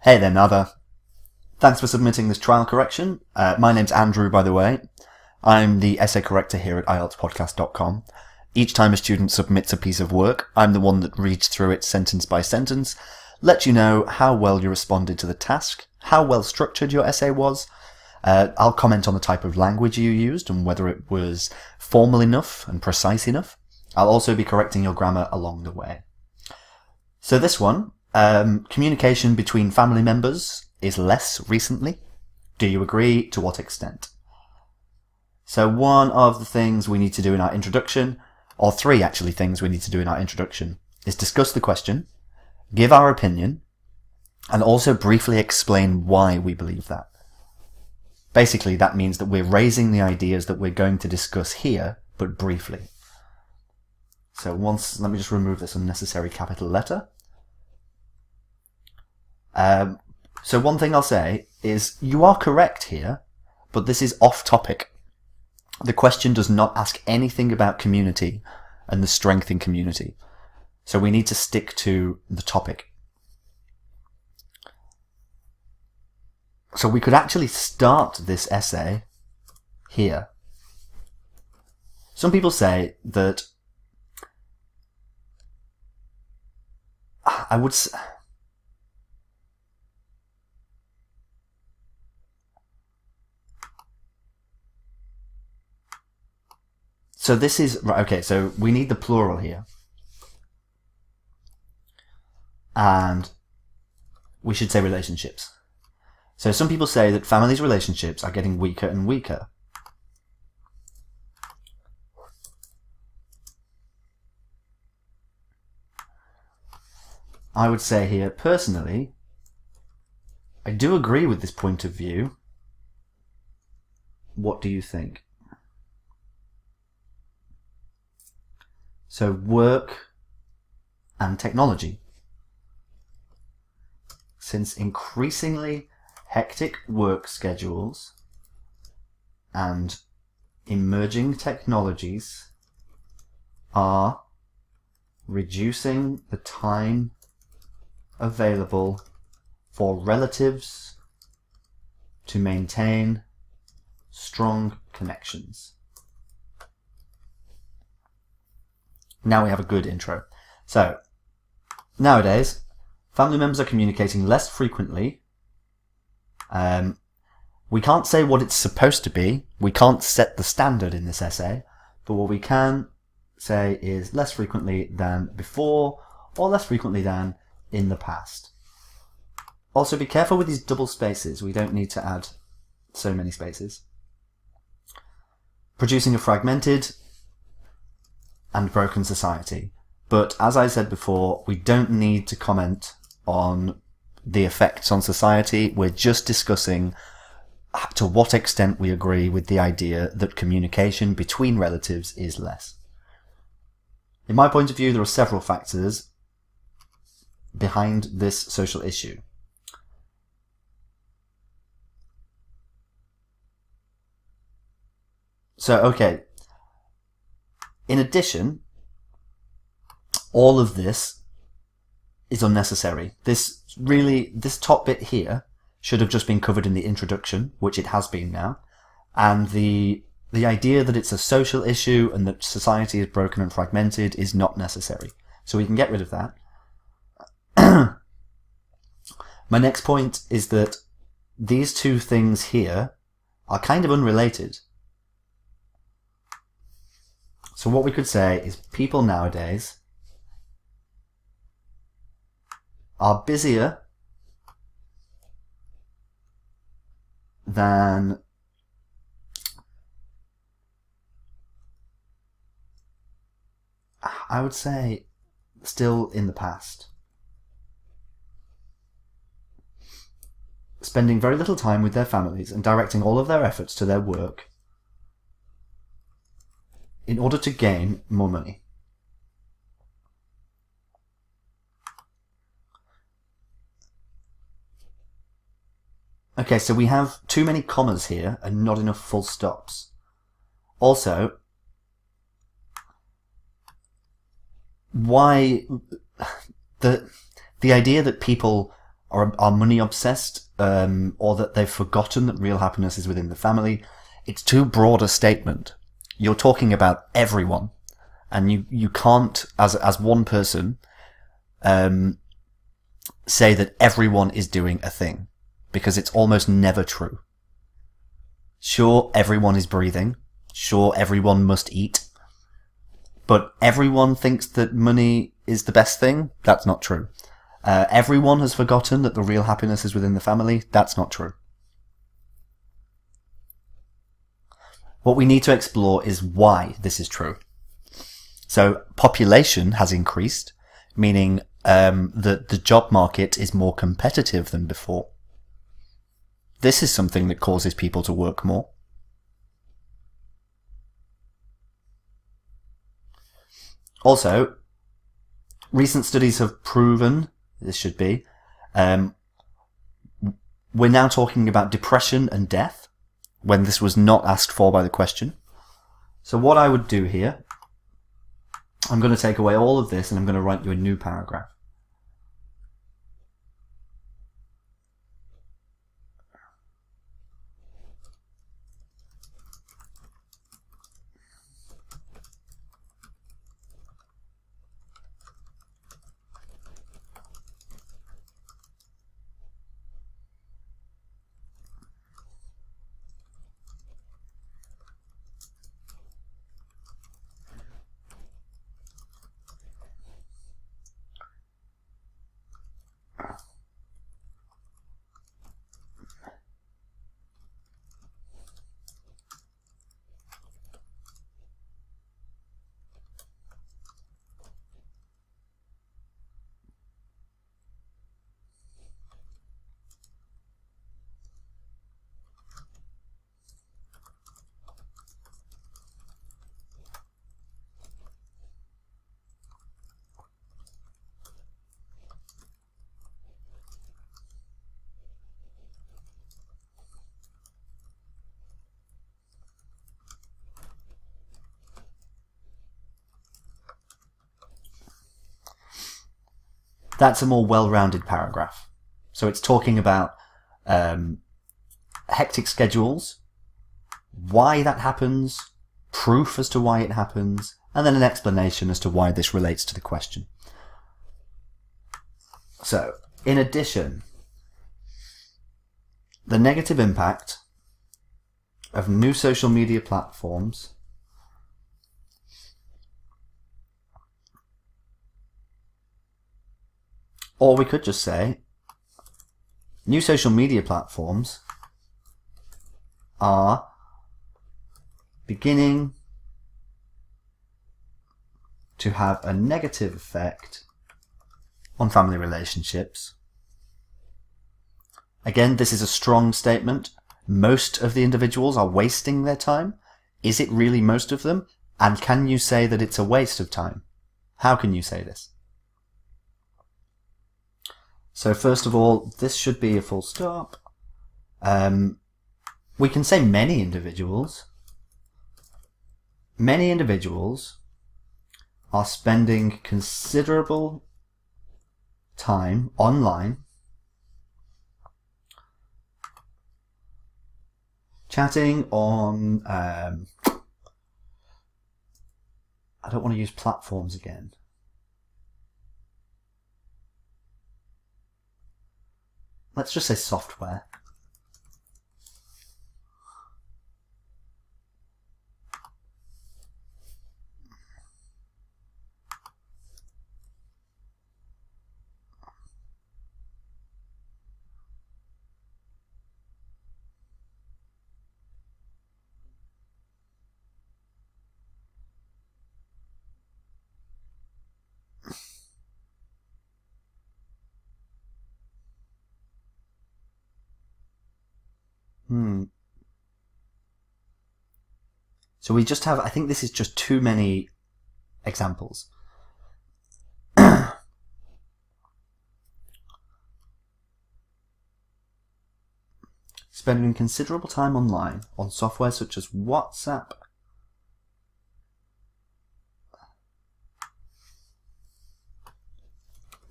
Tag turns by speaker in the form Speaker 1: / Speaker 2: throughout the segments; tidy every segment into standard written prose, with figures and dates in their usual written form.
Speaker 1: Hey there, Nava. Thanks for submitting this trial correction. My name's Andrew, by the way. I'm the essay corrector here at IELTSpodcast.com. Each time a student submits a piece of work, I'm the one that reads through it sentence by sentence, let you know how well you responded to the task, how well structured your essay was. I'll comment on the type of language you used and whether it was formal enough and precise enough. I'll also be correcting your grammar along the way. So this one, communication between family members is less recently. Do you agree? To what extent? So one of the things we need to do in our introduction, or three actually things we need to do in our introduction, is discuss the question, give our opinion, and also briefly explain why we believe that. Basically, that means that we're raising the ideas that we're going to discuss here, but briefly. So let me just remove this unnecessary capital letter. So one thing I'll say is you are correct here, but this is off topic. The question does not ask anything about community and the strength in community. So we need to stick to the topic. So we could actually start this essay here. Some people say that So this is, right, okay, so we need the plural here. And we should say relationships. So some people say that families' relationships are getting weaker and weaker. I would say here, personally, I do agree with this point of view. What do you think? So work and technology. Since increasingly hectic work schedules and emerging technologies are reducing the time available for relatives to maintain strong connections. Now we have a good intro. So, nowadays, family members are communicating less frequently. We can't say what it's supposed to be. We can't set the standard in this essay. But what we can say is less frequently than before, or less frequently than in the past. Also, be careful with these double spaces. We don't need to add so many spaces. Producing a fragmented and broken society. But as I said before, we don't need to comment on the effects on society. We're just discussing to what extent we agree with the idea that communication between relatives is less. In my point of view, there are several factors behind this social issue. So, okay. In addition, all of this is unnecessary. This top bit here should have just been covered in the introduction, which it has been now. And the idea that it's a social issue and that society is broken and fragmented is not necessary. So we can get rid of that. My next point is that these two things here are kind of unrelated. So what we could say is people nowadays are busier than I would say still in the past. Spending very little time with their families and directing all of their efforts to their work in order to gain more money. Okay, so we have too many commas here and not enough full stops. Also, why the idea that people are money obsessed, or that they've forgotten that real happiness is within the family. It's too broad a statement. You're talking about everyone, and you can't, as one person, say that everyone is doing a thing, because it's almost never true. Sure, everyone is breathing. Sure, everyone must eat. But everyone thinks that money is the best thing? That's not true. Everyone has forgotten that the real happiness is within the family? That's not true. What we need to explore is why this is true. So, population has increased, meaning that the job market is more competitive than before. This is something that causes people to work more. Also, recent studies have proven, this should be, we're now talking about depression and death, when this was not asked for by the question. So what I would do here, I'm going to take away all of this and I'm going to write you a new paragraph. That's a more well-rounded paragraph. So it's talking about hectic schedules, why that happens, proof as to why it happens, and then an explanation as to why this relates to the question. So, in addition, the negative impact of new social media platforms or we could just say, new social media platforms are beginning to have a negative effect on family relationships. Again, this is a strong statement. Most of the individuals are wasting their time. Is it really most of them? And can you say that it's a waste of time? How can you say this? So first of all, this should be a full stop. We can say many individuals. Many individuals are spending considerable time online chatting on, I don't want to use platforms again. Let's just say software. So we just have, I think this is just too many examples. Spending considerable time online on software such as WhatsApp,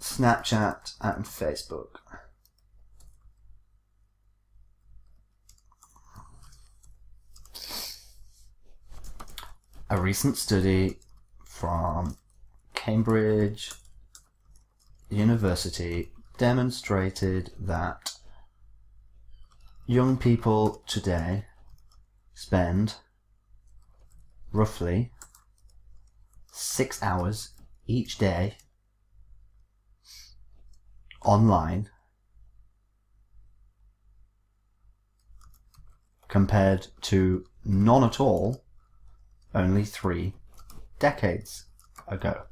Speaker 1: Snapchat, and Facebook. A recent study from Cambridge University demonstrated that young people today spend roughly 6 hours each day online compared to none at all only 3 decades ago.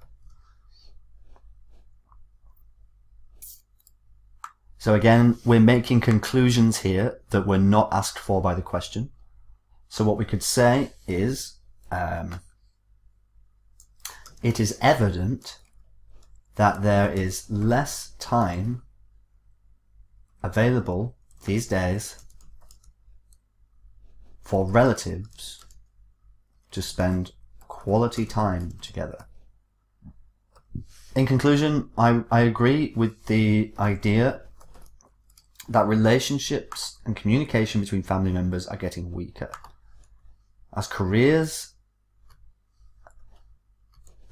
Speaker 1: So again, we're making conclusions here that were not asked for by the question. So what we could say is, it is evident that there is less time available these days for relatives to spend quality time together. In conclusion, I agree with the idea that relationships and communication between family members are getting weaker as careers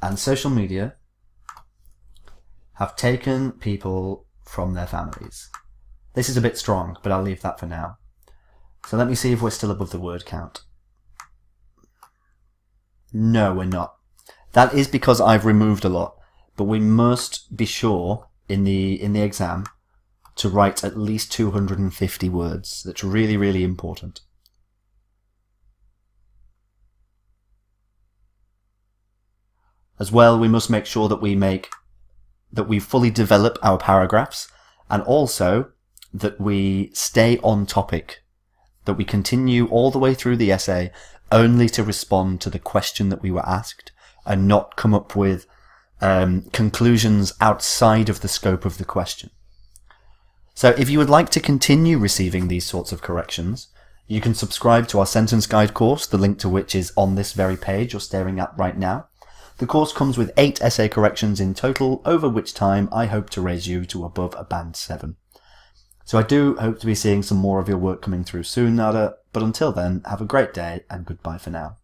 Speaker 1: and social media have taken people from their families. This is a bit strong, but I'll leave that for now. So let me see if we're still above the word count. No, we're not. That is because I've removed a lot, but we must be sure in the exam to write at least 250 words. That's really, really important. As well, we must make sure that we fully develop our paragraphs, and also that we stay on topic, that we continue all the way through the essay only to respond to the question that we were asked and not come up with conclusions outside of the scope of the question. So if you would like to continue receiving these sorts of corrections, you can subscribe to our sentence guide course, the link to which is on this very page you're staring at right now. The course comes with 8 essay corrections in total, over which time I hope to raise you to above a band 7. So I do hope to be seeing some more of your work coming through soon, Nada, but until then, have a great day and goodbye for now.